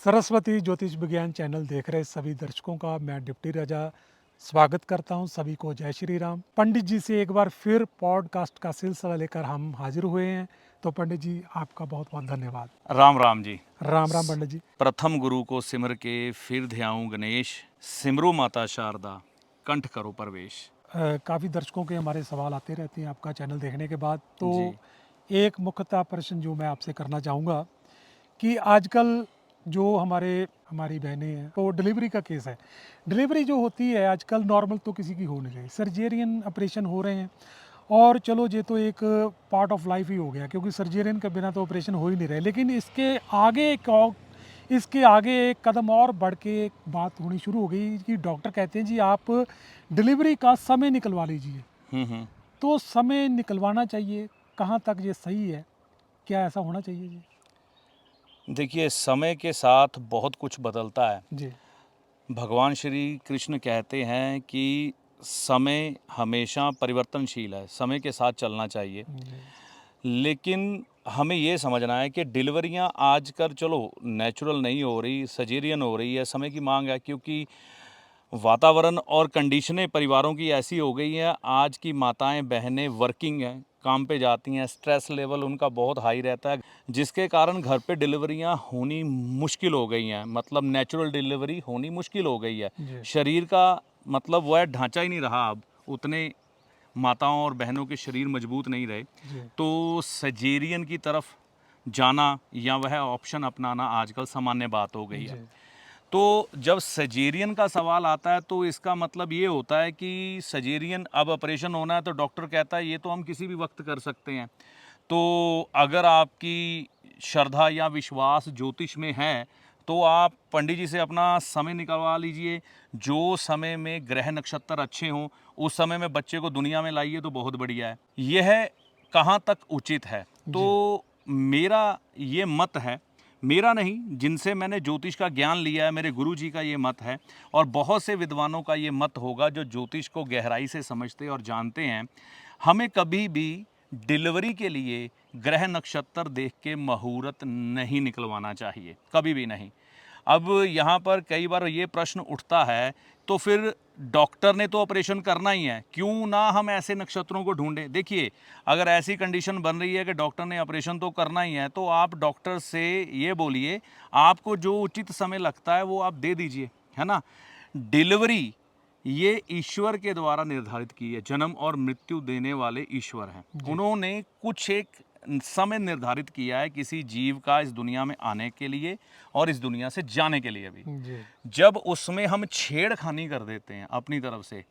सरस्वती ज्योतिष विज्ञान चैनल देख रहे सभी दर्शकों का मैं डिप्टी राजा स्वागत करता हूं। सभी को जय श्री राम। पंडित जी से एक बार फिर पॉडकास्ट का सिलसिला लेकर हम हाजिर हुए हैं। तो पंडित जी आपका बहुत बहुत धन्यवाद। राम राम जी। राम राम पंडित जी। प्रथम गुरु को सिमर के फिर ध्याऊं गणेश, सिमरो माता शारदा कंठ करो प्रवेश। काफ़ी दर्शकों के हमारे सवाल आते रहते हैं आपका चैनल देखने के बाद। तो जी एक मुख्यतः प्रश्न जो मैं आपसे करना चाहूँगा कि आजकल जो हमारी बहनें हैं तो डिलीवरी का केस है। डिलीवरी जो होती है आजकल नॉर्मल तो किसी की हो नहीं रही, सर्जेरियन ऑपरेशन हो रहे हैं। और चलो ये तो एक पार्ट ऑफ लाइफ ही हो गया क्योंकि सर्जेरियन के बिना तो ऑपरेशन हो ही नहीं रहे। लेकिन इसके आगे एक कदम और बढ़ के एक बात होनी शुरू हो गई कि डॉक्टर कहते हैं जी आप डिलीवरी का समय निकलवा लीजिए। तो समय निकलवाना चाहिए, कहाँ तक ये सही है, क्या ऐसा होना चाहिए जी? देखिए, समय के साथ बहुत कुछ बदलता है। जी भगवान श्री कृष्ण कहते हैं कि समय हमेशा परिवर्तनशील है, समय के साथ चलना चाहिए। जी लेकिन हमें ये समझना है कि डिलीवरियां आजकल चलो नेचुरल नहीं हो रही, सजेरियन हो रही है। समय की मांग है क्योंकि वातावरण और कंडीशनें परिवारों की ऐसी हो गई हैं। आज की माताएं बहनें वर्किंग हैं, काम पे जाती हैं, स्ट्रेस लेवल उनका बहुत हाई रहता है, जिसके कारण घर पे डिलीवरियां होनी मुश्किल हो गई हैं। मतलब नेचुरल डिलीवरी होनी मुश्किल हो गई है। जी शरीर का मतलब वह ढांचा ही नहीं रहा अब उतने, माताओं और बहनों के शरीर मजबूत नहीं रहे। जी तो सजेरियन की तरफ जाना या वह ऑप्शन अपनाना आजकल सामान्य बात हो गई है। जी तो जब सजेरियन का सवाल आता है तो इसका मतलब ये होता है कि सजेरियन अब ऑपरेशन होना है तो डॉक्टर कहता है ये तो हम किसी भी वक्त कर सकते हैं। तो अगर आपकी श्रद्धा या विश्वास ज्योतिष में है तो आप पंडित जी से अपना समय निकलवा लीजिए। जो समय में ग्रह नक्षत्र अच्छे हों उस समय में बच्चे को दुनिया में लाइए तो बहुत बढ़िया है। यह कहाँ तक उचित है? जी तो मेरा ये मत है, मेरा नहीं, जिनसे मैंने ज्योतिष का ज्ञान लिया है, मेरे गुरुजी का ये मत है और बहुत से विद्वानों का ये मत होगा जो ज्योतिष को गहराई से समझते और जानते हैं। हमें कभी भी डिलीवरी के लिए ग्रह नक्षत्र देख के मुहूर्त नहीं निकलवाना चाहिए, कभी भी नहीं। अब यहाँ पर कई बार ये प्रश्न उठता है तो फिर डॉक्टर ने तो ऑपरेशन करना ही है, क्यों ना हम ऐसे नक्षत्रों को ढूंढें। देखिए, अगर ऐसी कंडीशन बन रही है कि डॉक्टर ने ऑपरेशन तो करना ही है तो आप डॉक्टर से ये बोलिए आपको जो उचित समय लगता है वो आप दे दीजिए, है ना। डिलीवरी ये ईश्वर के द्वारा निर्धारित की है, जन्म और मृत्यु देने वाले ईश्वर हैं। जी उन्होंने कुछ एक समय निर्धारित किया है किसी जीव का इस दुनिया में आने के लिए और इस दुनिया से जाने के लिए भी। जी जब उसमें हम छेड़खानी कर देते हैं अपनी तरफ से,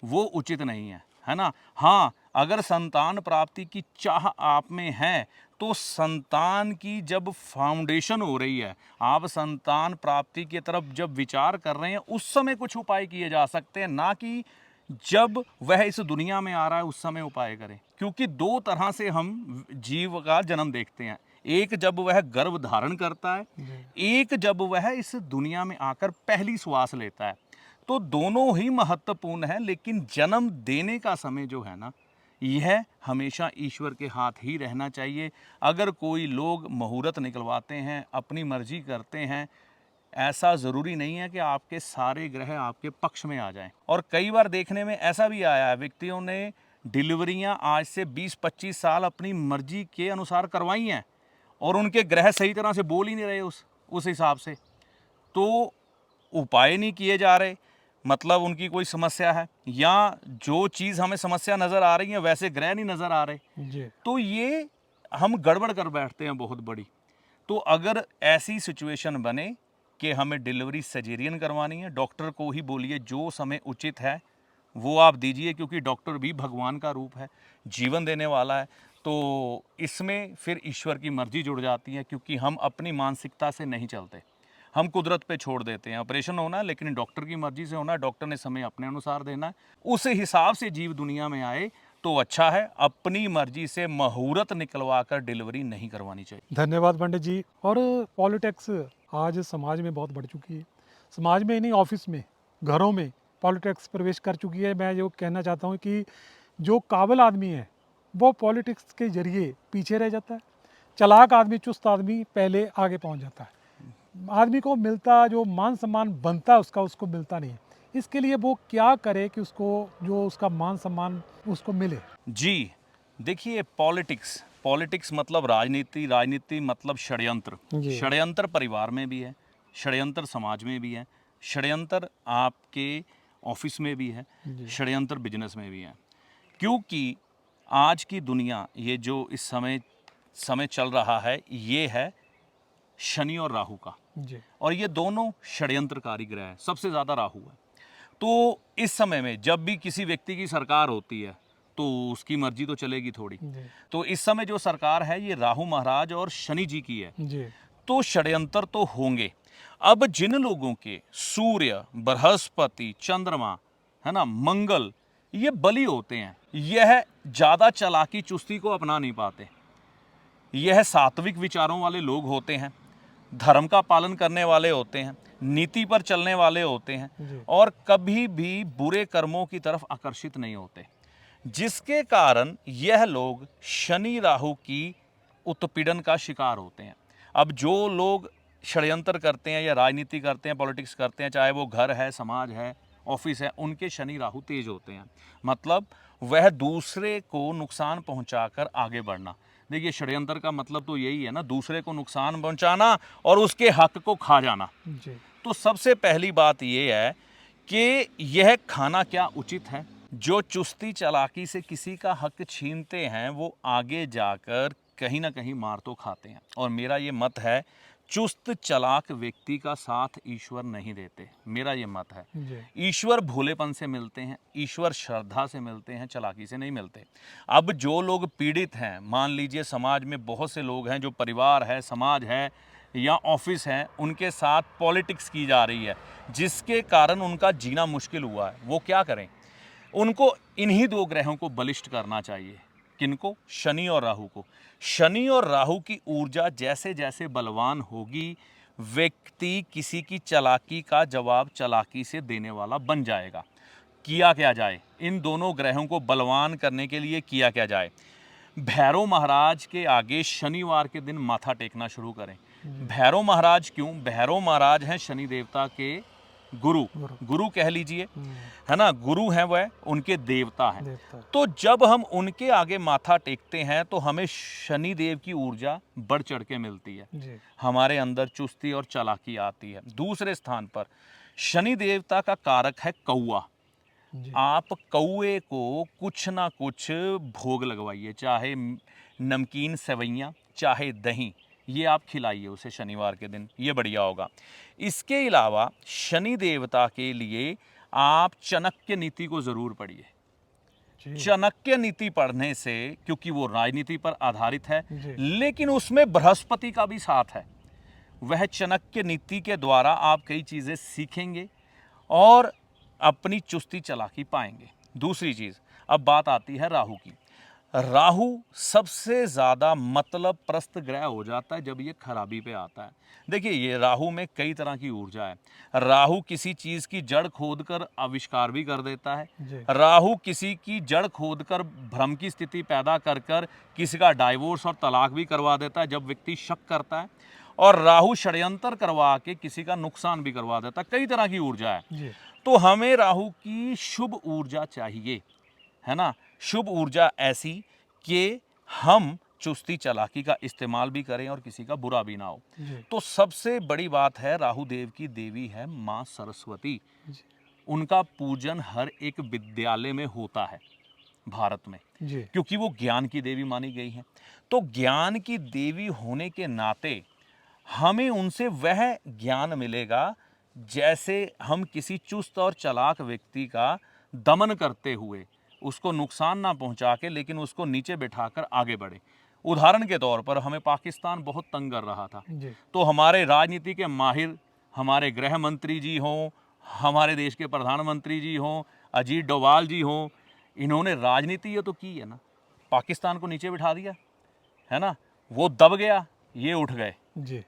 वो उचित नहीं है ना। हाँ, अगर संतान प्राप्ति की चाह आप में है तो संतान की जब फाउंडेशन हो रही है, आप संतान प्राप्ति की तरफ जब विचार कर रहे हैं, उस समय कुछ उपाय किए जा सकते हैं, ना कि जब वह इस दुनिया में आ रहा है उस समय उपाय करें। क्योंकि दो तरह से हम जीव का जन्म देखते हैं, एक जब वह गर्भ धारण करता है, जी एक जब वह इस दुनिया में आकर पहली श्वास लेता है। तो दोनों ही महत्वपूर्ण है, लेकिन जन्म देने का समय जो है ना, यह हमेशा ईश्वर के हाथ ही रहना चाहिए। अगर कोई लोग मुहूर्त निकलवाते हैं, अपनी मर्जी करते हैं, ऐसा ज़रूरी नहीं है कि आपके सारे ग्रह आपके पक्ष में आ जाएं। और कई बार देखने में ऐसा भी आया है, व्यक्तियों ने डिलीवरियां आज से 20-25 साल अपनी मर्जी के अनुसार करवाई हैं और उनके ग्रह सही तरह से बोल ही नहीं रहे उस हिसाब से। तो उपाय नहीं किए जा रहे, मतलब उनकी कोई समस्या है, या जो चीज़ हमें समस्या नज़र आ रही है वैसे ग्रह नहीं नज़र आ रहे, जी तो ये हम गड़बड़ कर बैठते हैं बहुत बड़ी। तो अगर ऐसी सिचुएशन बने कि हमें डिलीवरी सजेरियन करवानी है, डॉक्टर को ही बोलिए जो समय उचित है वो आप दीजिए, क्योंकि डॉक्टर भी भगवान का रूप है, जीवन देने वाला है। तो इसमें फिर ईश्वर की मर्जी जुड़ जाती है, क्योंकि हम अपनी मानसिकता से नहीं चलते, हम कुदरत पे छोड़ देते हैं। ऑपरेशन होना है लेकिन डॉक्टर की मर्जी से होना है, डॉक्टर ने समय अपने अनुसार देना है, उस हिसाब से जीव दुनिया में आए तो अच्छा है। अपनी मर्जी से मुहूर्त निकलवा कर डिलीवरी नहीं करवानी चाहिए। धन्यवाद पंडित जी। और पॉलिटिक्स आज समाज में बहुत बढ़ चुकी है। समाज में ही नहीं, ऑफिस में, घरों में पॉलिटिक्स प्रवेश कर चुकी है। मैं जो कहना चाहता हूँ कि जो काबिल आदमी है वो पॉलिटिक्स के जरिए पीछे रह जाता है। चालाक आदमी, चुस्त आदमी पहले आगे पहुँच जाता है। आदमी को मिलता, जो मान सम्मान बनता उसका, उसको मिलता नहीं है। इसके लिए वो क्या करे कि उसको जो उसका मान सम्मान उसको मिले? जी, देखिए पॉलिटिक्स पॉलिटिक्स मतलब राजनीति, राजनीति मतलब षड्यंत्र। जी। षड्यंत्र परिवार में भी है, षड्यंत्र समाज में भी है, षड्यंत्र आपके ऑफिस में भी है, जी। षड्यंत्र बिजनेस में भी है। क्योंकि आज की दुनिया, ये जो इस समय समय चल रहा है, ये है शनि और राहु का, जी। और ये दोनों षड्यंत्रकारी ग्रह हैं। सबसे ज़्यादा राहु है। तो इस समय में जब भी किसी व्यक्ति की सरकार होती है तो उसकी मर्जी तो चलेगी थोड़ी। जी। तो इस समय जो सरकार है ये राहु महाराज और शनि जी की है। जी। तो षड्यंत्र तो होंगे। अब जिन लोगों के सूर्य, बृहस्पति, चंद्रमा, है ना, मंगल, ये बलि होते हैं, यह ज़्यादा चालाकी चुस्ती को अपना नहीं पाते। यह सात्विक विचारों वाले लोग होते हैं, धर्म का पालन करने वाले होते हैं, नीति पर चलने वाले होते हैं, जी। और कभी भी बुरे कर्मों की तरफ आकर्षित नहीं होते, जिसके कारण यह लोग शनि राहु की उत्पीड़न का शिकार होते हैं। अब जो लोग षड्यंत्र करते हैं या राजनीति करते हैं, पॉलिटिक्स करते हैं, चाहे वो घर है, समाज है, ऑफिस है, उनके शनि राहु तेज होते हैं। मतलब वह दूसरे को नुकसान पहुंचाकर आगे बढ़ना। देखिए षड्यंत्र का मतलब तो यही है ना, दूसरे को नुकसान पहुंचाना और उसके हक को खा जाना। जी। तो सबसे पहली बात यह है कि यह खाना क्या उचित है। जो चुस्ती चालाकी से किसी का हक छीनते हैं वो आगे जाकर कहीं ना कहीं मार तो खाते हैं। और मेरा ये मत है, चुस्त चालाक व्यक्ति का साथ ईश्वर नहीं देते। मेरा ये मत है। जी। ईश्वर भोलेपन से मिलते हैं, ईश्वर श्रद्धा से मिलते हैं, चालाकी से नहीं मिलते। अब जो लोग पीड़ित हैं, मान लीजिए समाज में बहुत से लोग हैं, जो परिवार है, समाज है या ऑफिस है, उनके साथ पॉलिटिक्स की जा रही है, जिसके कारण उनका जीना मुश्किल हुआ है। वो क्या करें? उनको इन्हीं दो ग्रहों को बलिष्ठ करना चाहिए। किनको? शनि और राहु को। शनि और राहु की ऊर्जा जैसे जैसे बलवान होगी, व्यक्ति किसी की चालाकी का जवाब चालाकी से देने वाला बन जाएगा। किया क्या जाए? इन दोनों ग्रहों को बलवान करने के लिए किया क्या जाए? भैरव महाराज के आगे शनिवार के दिन माथा टेकना शुरू करें। भैरव महाराज क्यों? भैरव महाराज हैं शनि देवता के गुरु, गुरु कह लीजिए, है ना, गुरु हैं, वह उनके देवता हैं। देवता। तो जब हम उनके आगे माथा टेकते हैं तो हमें शनि देव की ऊर्जा बढ़ चढ़ के मिलती है। जी। हमारे अंदर चुस्ती और चालाकी आती है। दूसरे स्थान पर शनि देवता का कारक है कौआ। जी। आप कौए को कुछ ना कुछ भोग लगवाइए, चाहे नमकीन सेवइयाँ, चाहे दही, ये आप खिलाइए उसे शनिवार के दिन, ये बढ़िया होगा। इसके अलावा शनि देवता के लिए आप चाणक्य नीति को ज़रूर पढ़िए। जी। चाणक्य नीति पढ़ने से, क्योंकि वो राजनीति पर आधारित है, जी। लेकिन उसमें बृहस्पति का भी साथ है। वह चाणक्य नीति के द्वारा आप कई चीज़ें सीखेंगे और अपनी चुस्ती चालाकी पाएंगे। दूसरी चीज़, अब बात आती है राहु की। राहु सबसे ज़्यादा मतलब प्रस्त ग्रह हो जाता है जब ये खराबी पे आता है। देखिए ये राहु में कई तरह की ऊर्जा है। राहु किसी चीज़ की जड़ खोदकर आविष्कार भी कर देता है। जी। राहु किसी की जड़ खोदकर भ्रम की स्थिति पैदा कर कर किसी का डाइवोर्स और तलाक भी करवा देता है जब व्यक्ति शक करता है। और राहु षड्यंत्र करवा के किसी का नुकसान भी करवा देता है। कई तरह की ऊर्जा है। जी। तो हमें राहु की शुभ ऊर्जा चाहिए, है ना, शुभ ऊर्जा ऐसी कि हम चुस्ती चालाकी का इस्तेमाल भी करें और किसी का बुरा भी ना हो। जी। तो सबसे बड़ी बात है, राहु देव की देवी है माँ सरस्वती। जी। उनका पूजन हर एक विद्यालय में होता है भारत में, जी। क्योंकि वो ज्ञान की देवी मानी गई है। तो ज्ञान की देवी होने के नाते हमें उनसे वह ज्ञान मिलेगा, जैसे हम किसी चुस्त और चालाक व्यक्ति का दमन करते हुए उसको नुकसान ना पहुंचा के, लेकिन उसको नीचे बिठाकर आगे बढ़े। उदाहरण के तौर पर हमें पाकिस्तान बहुत तंग कर रहा था, जी। तो हमारे राजनीति के माहिर, हमारे गृह मंत्री जी हों, हमारे देश के प्रधानमंत्री जी हों, अजीत डोभाल जी हों, इन्होंने राजनीति ये तो की है ना, पाकिस्तान को नीचे बिठा दिया, है ना, वो दब गया, ये उठ गए। जी।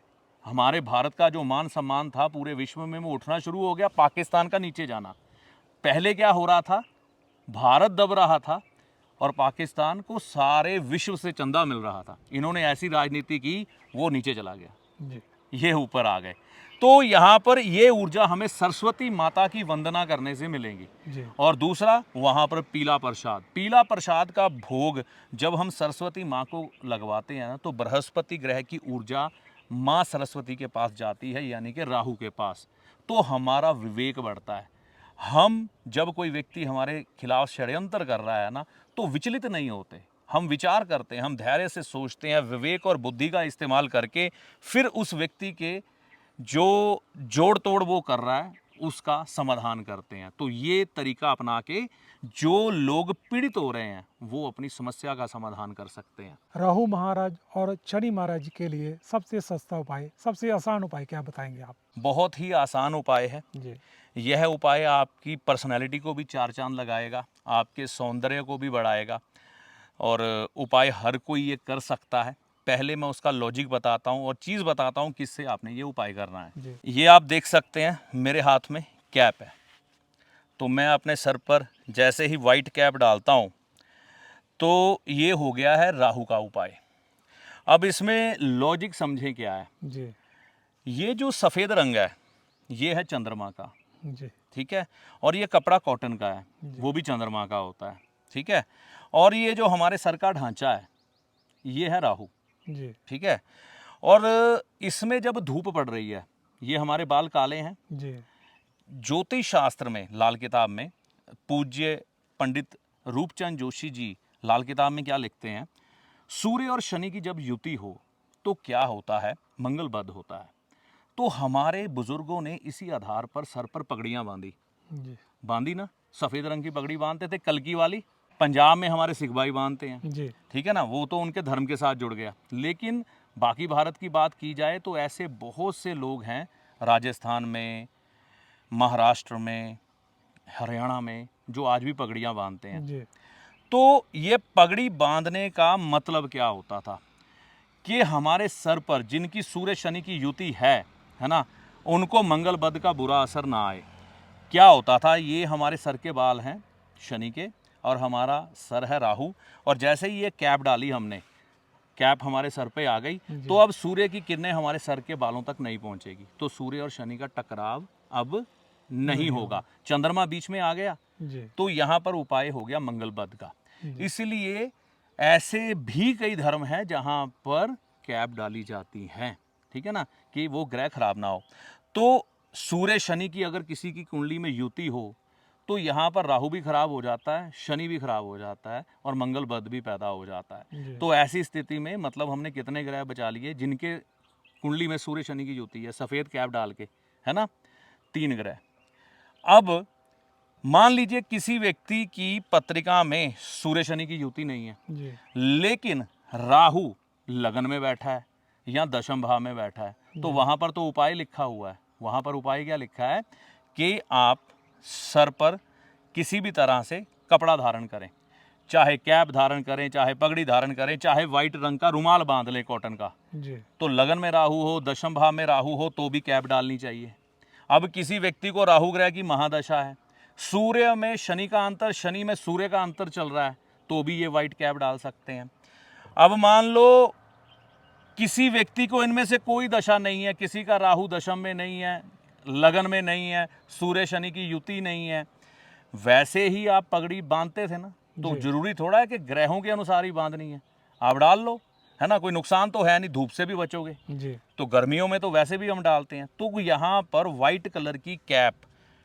हमारे भारत का जो मान सम्मान था पूरे विश्व में वो उठना शुरू हो गया, पाकिस्तान का नीचे जाना। पहले क्या हो रहा था? भारत दब रहा था और पाकिस्तान को सारे विश्व से चंदा मिल रहा था। इन्होंने ऐसी राजनीति की, वो नीचे चला गया। जी। ये ऊपर आ गए। तो यहाँ पर ये ऊर्जा हमें सरस्वती माता की वंदना करने से मिलेगी। जी और दूसरा, वहाँ पर पीला प्रसाद का भोग जब हम सरस्वती माँ को लगवाते हैं ना, तो बृहस्पति ग्रह की ऊर्जा माँ सरस्वती के पास जाती है, यानी कि राहु के पास। तो हमारा विवेक बढ़ता है। हम जब कोई व्यक्ति हमारे खिलाफ षड्यंत्र कर रहा है ना, तो विचलित नहीं होते, हम विचार करते हैं, हम धैर्य से सोचते हैं, विवेक और बुद्धि का इस्तेमाल करके फिर उस व्यक्ति के जो जोड़ तोड़ वो कर रहा है उसका समाधान करते हैं। तो ये तरीका अपना के जो लोग पीड़ित हो रहे हैं वो अपनी समस्या का समाधान कर सकते हैं। राहु महाराज और शनि महाराज के लिए सबसे सस्ता उपाय, सबसे आसान उपाय क्या बताएंगे आप? बहुत ही आसान उपाय है। जी यह उपाय आपकी पर्सनैलिटी को भी चार चांद लगाएगा, आपके सौंदर्य को भी बढ़ाएगा, और उपाय हर कोई ये कर सकता है। पहले मैं उसका लॉजिक बताता हूँ और चीज़ बताता हूँ किससे आपने ये उपाय करना है। जी ये आप देख सकते हैं मेरे हाथ में कैप है, तो मैं अपने सर पर जैसे ही वाइट कैप डालता हूँ तो ये हो गया है राहु का उपाय। अब इसमें लॉजिक समझें क्या है। जी ये जो सफ़ेद रंग है ये है चंद्रमा का, जी ठीक है, और ये कपड़ा कॉटन का है, जी। वो भी चंद्रमा का होता है, ठीक है। और ये जो हमारे सर का ढांचा है ये है राहु, जी ठीक है। और इसमें जब धूप पड़ रही है, ये हमारे बाल काले हैं। जी ज्योतिष शास्त्र में लाल किताब में पूज्य पंडित रूपचंद जोशी जी लाल किताब में क्या लिखते हैं, सूर्य और शनि की जब युति हो तो क्या होता है, मंगल बद होता है। तो हमारे बुजुर्गों ने इसी आधार पर सर पर पगड़ियां बांधी ना, सफ़ेद रंग की पगड़ी बांधते थे, कलकी वाली। पंजाब में हमारे सिख भाई बांधते हैं, जी ठीक है ना, वो तो उनके धर्म के साथ जुड़ गया। लेकिन बाकी भारत की बात की जाए तो ऐसे बहुत से लोग हैं, राजस्थान में, महाराष्ट्र में, हरियाणा में, जो आज भी पगड़ियाँ बांधते हैं। जी तो ये पगड़ी बांधने का मतलब क्या होता था कि हमारे सर पर जिनकी सूर्य शनि की युति है ना, उनको मंगल बद का बुरा असर ना आए। क्या होता था, ये हमारे सर के बाल हैं शनि के और हमारा सर है राहु, और जैसे ही ये कैप डाली हमने, कैप हमारे सर पे आ गई, जी। तो अब सूर्य की किरणें हमारे सर के बालों तक नहीं पहुंचेगी, तो सूर्य और शनि का टकराव अब नहीं होगा, चंद्रमा बीच में आ गया। जी तो यहाँ पर उपाय हो गया मंगल बद का। जी। इसलिए ऐसे भी कई धर्म हैं जहाँ पर कैप डाली जाती हैं, ठीक है ना, कि वो ग्रह खराब ना हो। तो सूर्य शनि की अगर किसी की कुंडली में युति हो तो यहाँ पर राहु भी खराब हो जाता है, शनि भी खराब हो जाता है और मंगल बद भी पैदा हो जाता है। जी। तो ऐसी स्थिति में मतलब हमने कितने ग्रह बचा लिए जिनके कुंडली में सूर्य शनि की युति है, सफ़ेद कैप डाल के, है ना, 3 ग्रह। अब मान लीजिए किसी व्यक्ति की पत्रिका में सूर्य शनि की युति नहीं है, जी लेकिन राहु लगन में बैठा है या दशम भाव में बैठा है, तो वहाँ पर तो उपाय लिखा हुआ है। वहाँ पर उपाय क्या लिखा है कि आप सर पर किसी भी तरह से कपड़ा धारण करें, चाहे कैप धारण करें, चाहे पगड़ी धारण करें, चाहे वाइट रंग का रुमाल बांध लें कॉटन का। जी तो लगन में राहु हो, दशम भाव में राहु हो तो भी कैप डालनी चाहिए। अब किसी व्यक्ति को राहु ग्रह की महादशा है, सूर्य में शनि का अंतर, शनि में सूर्य का अंतर चल रहा है, तो भी ये वाइट कैप डाल सकते हैं। अब मान लो किसी व्यक्ति को इनमें से कोई दशा नहीं है, किसी का राहु दशम में नहीं है, लगन में नहीं है, सूर्य शनि की युति नहीं है, वैसे ही आप पगड़ी बांधते थे ना, तो जी। जरूरी थोड़ा है कि ग्रहों के अनुसार ही बांधनी है, आप डाल लो, है ना, कोई नुकसान तो है नहीं, धूप से भी बचोगे। जी तो गर्मियों में तो वैसे भी हम डालते हैं। तो यहाँ पर वाइट कलर की कैप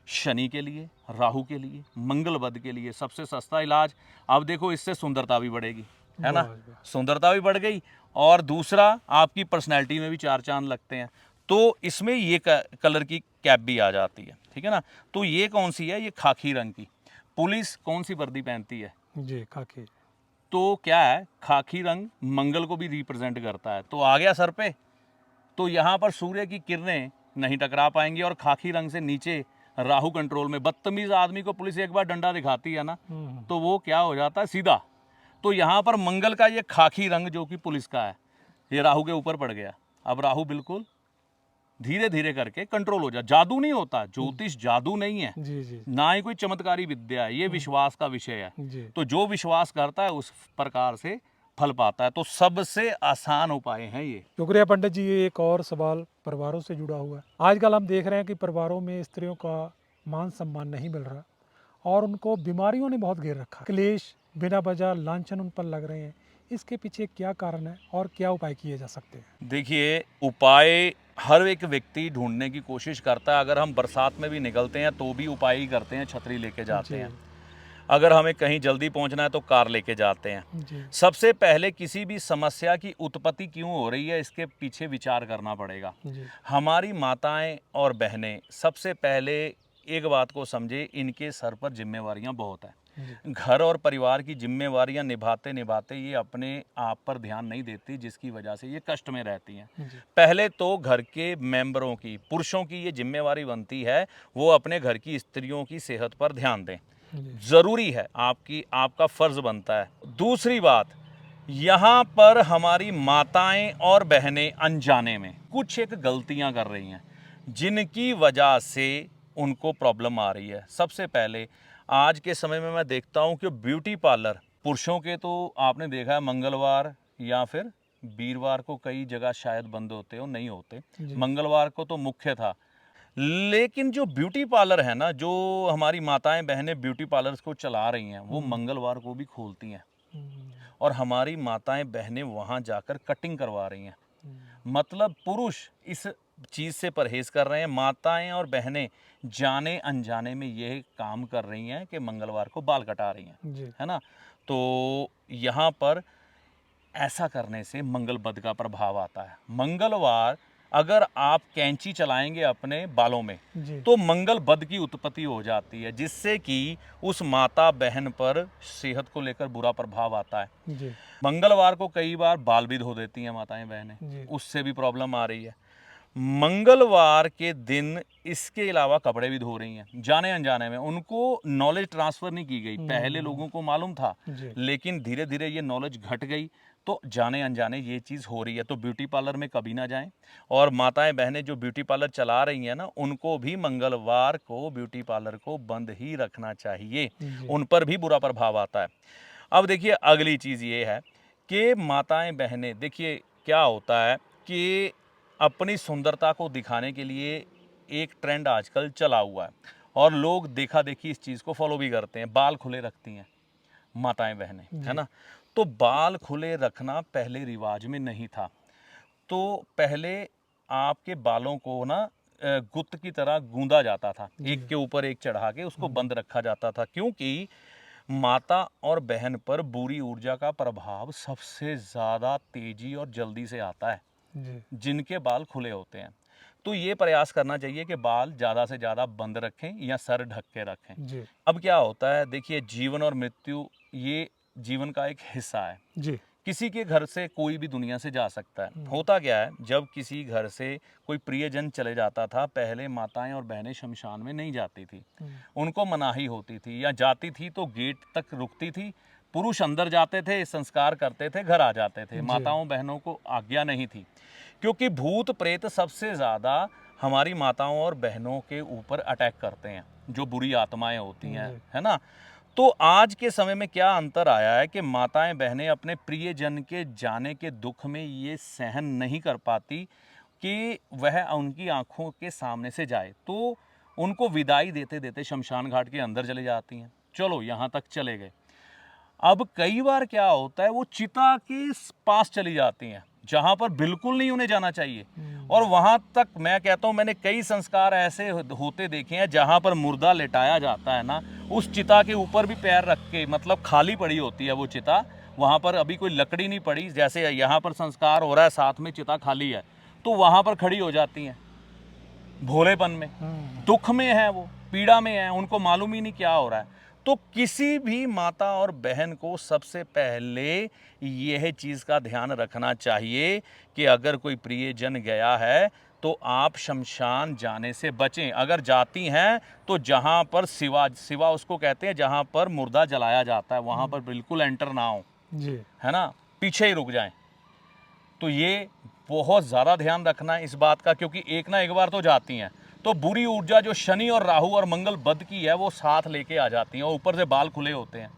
शनि के लिए, राहु के लिए, मंगल बद के लिए सबसे सस्ता इलाज। अब देखो इससे सुंदरता भी बढ़ेगी, है ना, सुंदरता भी बढ़ गई और दूसरा आपकी पर्सनैलिटी में भी चार चांद लगते हैं। तो इसमें ये कलर की कैप भी आ जाती है, ठीक है ना। तो ये कौन सी है, ये खाकी रंग की। पुलिस कौन सी वर्दी पहनती है, जी खाकी। तो क्या है, खाकी रंग मंगल को भी रिप्रेजेंट करता है। तो आ गया सर पे, तो यहाँ पर सूर्य की किरणें नहीं टकरा पाएंगी और खाकी रंग से नीचे राहु कंट्रोल में। बदतमीज आदमी को पुलिस एक बार डंडा दिखाती है ना, तो वो क्या हो जाता है, सीधा। तो यहाँ पर मंगल का ये खाकी रंग जो कि पुलिस का है, ये राहु के ऊपर पड़ गया। अब राहु बिल्कुल धीरे धीरे करके कंट्रोल हो जाए। जादू नहीं होता, ज्योतिष जादू नहीं है, जी जी ना ही कोई चमत्कारी विद्या है, ये विश्वास का विषय है। जी तो जो विश्वास करता है उस प्रकार से फल पाता है। तो सबसे आसान उपाय हैं ये। शुक्रिया पंडित जी। ये एक और सवाल परिवारों से जुड़ा हुआ है। आजकल हम देख रहे हैं कि परिवारों में स्त्रियों का मान सम्मान नहीं मिल रहा और उनको बीमारियों ने बहुत घेर रखा। क्लेश, बिना वजह लांछन उन पर लग रहे हैं। इसके पीछे क्या कारण है और क्या उपाय किए जा सकते हैं? देखिए, उपाय हर एक व्यक्ति ढूंढने की कोशिश करता है। अगर हम बरसात में भी निकलते हैं तो भी उपाय ही करते हैं, छतरी लेके जाते जी हैं। अगर हमें कहीं जल्दी पहुंचना है तो कार लेके जाते हैं। जी सबसे पहले किसी भी समस्या की उत्पत्ति क्यों हो रही है, इसके पीछे विचार करना पड़ेगा। जी हमारी माताएं और बहनें सबसे पहले एक बात को समझे, इनके सर पर जिम्मेवारियां बहुत हैं। जी घर और परिवार की जिम्मेवारियां निभाते निभाते ये अपने आप पर ध्यान नहीं देती, जिसकी वजह से ये कष्ट में रहती हैं। जी पहले तो घर के मेंबरों की, पुरुषों की ये जिम्मेवारी बनती है, वो अपने घर की स्त्रियों की सेहत पर ध्यान दें। जी ज़रूरी है, आपका फ़र्ज़ बनता है। दूसरी बात, यहाँ पर हमारी माताएं और बहनें अनजाने में कुछ एक गलतियाँ कर रही हैं, जिनकी वजह से उनको प्रॉब्लम आ रही है। सबसे पहले आज के समय में मैं देखता हूँ कि ब्यूटी पार्लर, पुरुषों के तो आपने देखा है मंगलवार या फिर वीरवार को कई जगह शायद बंद होते हो, नहीं होते। जी मंगलवार को तो मुख्य था। लेकिन जो ब्यूटी पार्लर है ना, जो हमारी माताएं बहनें ब्यूटी पार्लर्स को चला रही हैं, वो मंगलवार को भी खोलती हैं और हमारी माताएं बहनें वहां जाकर कटिंग करवा रही हैं। मतलब पुरुष इस चीज़ से परहेज कर रहे हैं, माताएं और बहनें जाने अनजाने में ये काम कर रही हैं कि मंगलवार को बाल कटा रही हैं, जी है ना। तो यहाँ पर ऐसा करने से मंगल बद का प्रभाव आता है। मंगलवार अगर आप कैंची चलाएंगे अपने बालों में जी तो मंगल बद की उत्पत्ति हो जाती है, जिससे कि उस माता बहन पर सेहत को लेकर बुरा प्रभाव आता है। जी मंगलवार को कई बार बाल भी धो देती हैं माताएं बहनें, जी उससे भी प्रॉब्लम आ रही है। मंगलवार के दिन इसके अलावा कपड़े भी धो रही हैं जाने अनजाने में। उनको नॉलेज ट्रांसफ़र नहीं की गई। पहले लोगों को मालूम था, जी लेकिन धीरे धीरे ये नॉलेज घट गई, तो जाने अनजाने ये चीज़ हो रही है। तो ब्यूटी पार्लर में कभी ना जाएं। और माताएं बहनें जो ब्यूटी पार्लर चला रही हैं ना, उनको भी मंगलवार को ब्यूटी पार्लर को बंद ही रखना चाहिए, जी उन पर भी बुरा प्रभाव आता है। अब देखिए, अगली चीज़ ये है कि माताएं बहनें, देखिए क्या होता है कि अपनी सुंदरता को दिखाने के लिए एक ट्रेंड आजकल चला हुआ है और लोग देखा देखी इस चीज़ को फॉलो भी करते हैं। बाल खुले रखती हैं माताएं बहनें, है ना। तो बाल खुले रखना पहले रिवाज में नहीं था। तो पहले आपके बालों को ना गुत्त की तरह गूंदा जाता था, एक के ऊपर एक चढ़ा के उसको बंद रखा जाता था, क्योंकि माता और बहन पर बुरी ऊर्जा का प्रभाव सबसे ज़्यादा तेजी और जल्दी से आता है जी जिनके बाल खुले होते हैं। तो ये प्रयास करना चाहिए कि बाल ज़्यादा से ज़्यादा बंद रखें या सर ढक के रखें। जी अब क्या होता है, देखिए, जीवन और मृत्यु ये जीवन का एक हिस्सा है। जी किसी के घर से कोई भी दुनिया से जा सकता है। होता क्या है, जब किसी घर से कोई प्रियजन चले जाता था, पहले माताएं और बहनें शमशान में नहीं जाती थी, उनको मनाही होती थी, या जाती थी तो गेट तक रुकती थी। पुरुष अंदर जाते थे, संस्कार करते थे, घर आ जाते थे। माताओं बहनों को आज्ञा नहीं थी, क्योंकि भूत प्रेत सबसे ज़्यादा हमारी माताओं और बहनों के ऊपर अटैक करते हैं, जो बुरी आत्माएं होती हैं, है ना। तो आज के समय में क्या अंतर आया है कि माताएं बहनें अपने प्रियजन के जाने के दुख में ये सहन नहीं कर पाती कि वह उनकी आंखों के सामने से जाए, तो उनको विदाई देते देते शमशान घाट के अंदर चले जाती हैं। चलो यहाँ तक चले गए। अब कई बार क्या होता है, वो चिता के पास चली जाती हैं, जहाँ पर बिल्कुल नहीं उन्हें जाना चाहिए। और वहाँ तक मैं कहता हूँ, मैंने कई संस्कार ऐसे होते देखे हैं जहाँ पर मुर्दा लेटाया जाता है ना, उस चिता के ऊपर भी पैर रख के, मतलब खाली पड़ी होती है वो चिता, वहाँ पर अभी कोई लकड़ी नहीं पड़ी। जैसे यहाँ पर संस्कार हो रहा है, साथ में चिता खाली है, तो वहाँ पर खड़ी हो जाती हैं भोलेपन में। दुख में है, वो पीड़ा में है, उनको मालूम ही नहीं क्या हो रहा है। तो किसी भी माता और बहन को सबसे पहले यह चीज़ का ध्यान रखना चाहिए कि अगर कोई प्रियजन गया है तो आप शमशान जाने से बचें। अगर जाती हैं तो जहाँ पर सिवा उसको कहते हैं, जहाँ पर मुर्दा जलाया जाता है, वहाँ पर बिल्कुल एंटर ना हो, जी है ना, पीछे ही रुक जाएं। तो ये बहुत ज़्यादा ध्यान रखना है इस बात का, क्योंकि एक ना एक बार तो जाती हैं, तो बुरी ऊर्जा जो शनि और राहु और मंगल बद की है वो साथ लेके आ जाती हैं, और ऊपर से बाल खुले होते हैं।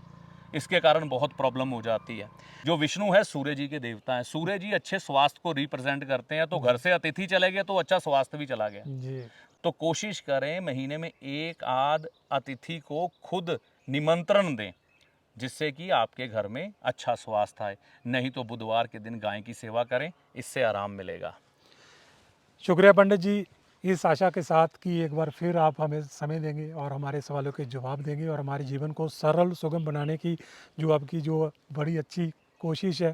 इसके कारण बहुत प्रॉब्लम हो जाती है। जो विष्णु है सूर्य जी के देवता हैं, सूर्य जी अच्छे स्वास्थ्य को रिप्रेजेंट करते हैं, तो घर से अतिथि चले गए तो अच्छा स्वास्थ्य भी चला गया। जी। तो कोशिश करें महीने में एक आध अतिथि को खुद निमंत्रण दें, जिससे कि आपके घर में अच्छा स्वास्थ्य आए। नहीं तो बुधवार के दिन गाय की सेवा करें, इससे आराम मिलेगा। शुक्रिया पंडित जी, इस आशा के साथ कि एक बार फिर आप हमें समय देंगे और हमारे सवालों के जवाब देंगे और हमारे जीवन को सरल सुगम बनाने की जो आपकी जो बड़ी अच्छी कोशिश है,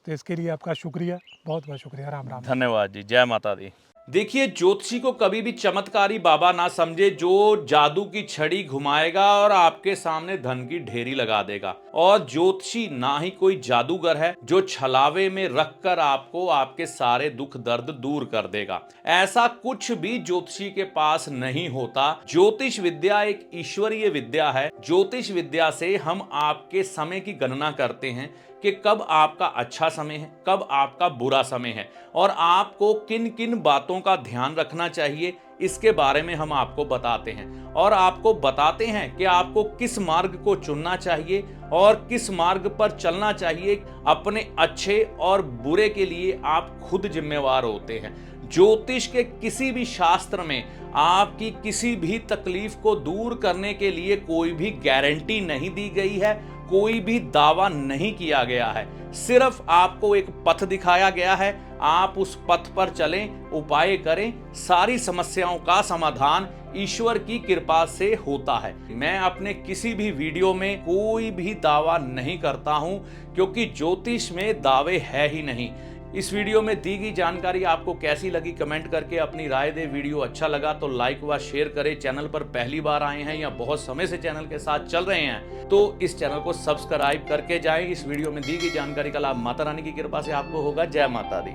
तो इसके लिए आपका शुक्रिया, बहुत बहुत शुक्रिया। राम राम। धन्यवाद जी, जय माता दी। देखिए, ज्योतिषी को कभी भी चमत्कारी बाबा ना समझे, जो जादू की छड़ी घुमाएगा और आपके सामने धन की ढेरी लगा देगा। और ज्योतिषी ना ही कोई जादूगर है जो छलावे में रखकर आपको आपके सारे दुख दर्द दूर कर देगा। ऐसा कुछ भी ज्योतिषी के पास नहीं होता। ज्योतिष विद्या एक ईश्वरीय विद्या है। ज्योतिष विद्या से हम आपके समय की गणना करते हैं कि कब आपका अच्छा समय है, कब आपका बुरा समय है, और आपको किन किन बातों का ध्यान रखना चाहिए, इसके बारे में हम आपको बताते हैं। और आपको बताते हैं कि आपको किस मार्ग को चुनना चाहिए और किस मार्ग पर चलना चाहिए। अपने अच्छे और बुरे के लिए आप खुद जिम्मेवार होते हैं। ज्योतिष के किसी भी शास्त्र में आपकी किसी भी तकलीफ को दूर करने के लिए कोई भी गारंटी नहीं दी गई है, कोई भी दावा नहीं किया गया है। सिर्फ आपको एक पथ दिखाया गया है, आप उस पथ पर चलें, उपाय करें, सारी समस्याओं का समाधान ईश्वर की कृपा से होता है। मैं अपने किसी भी वीडियो में कोई भी दावा नहीं करता हूं, क्योंकि ज्योतिष में दावे है ही नहीं। इस वीडियो में दी गई जानकारी आपको कैसी लगी, कमेंट करके अपनी राय दे। वीडियो अच्छा लगा तो लाइक व शेयर करें। चैनल पर पहली बार आए हैं या बहुत समय से चैनल के साथ चल रहे हैं तो इस चैनल को सब्सक्राइब करके जाएं। इस वीडियो में दी गई जानकारी का लाभ माता रानी की कृपा से आपको होगा। जय माता दी।